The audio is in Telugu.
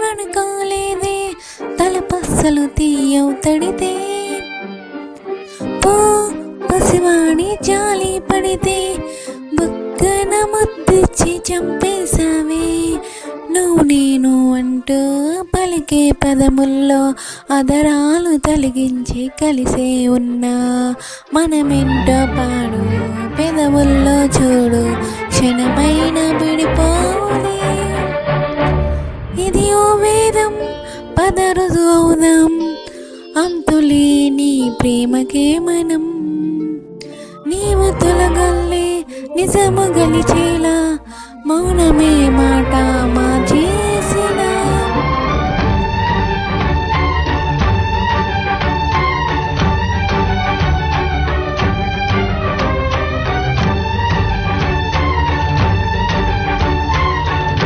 అనుకోలేదే తలపస్సలు తీయవు తడితే పో పసివాణి జాలి పడితే బుక్కన ముద్దిచ్చి చంపేశావే నువ్వు నేను అంటూ పలికే పదముల్లో అదరాలు తొలగించి కలిసే ఉన్నా మనమెంటో పాడు పెదవుల్లో చూడు క్షణమైన విడిపోలే ఇది ఓ వేదం పదరుదు అవుదాం అంతులేని ప్రేమకే మనం నీవు తొలగల్లే నిజము గలిచేలా మౌన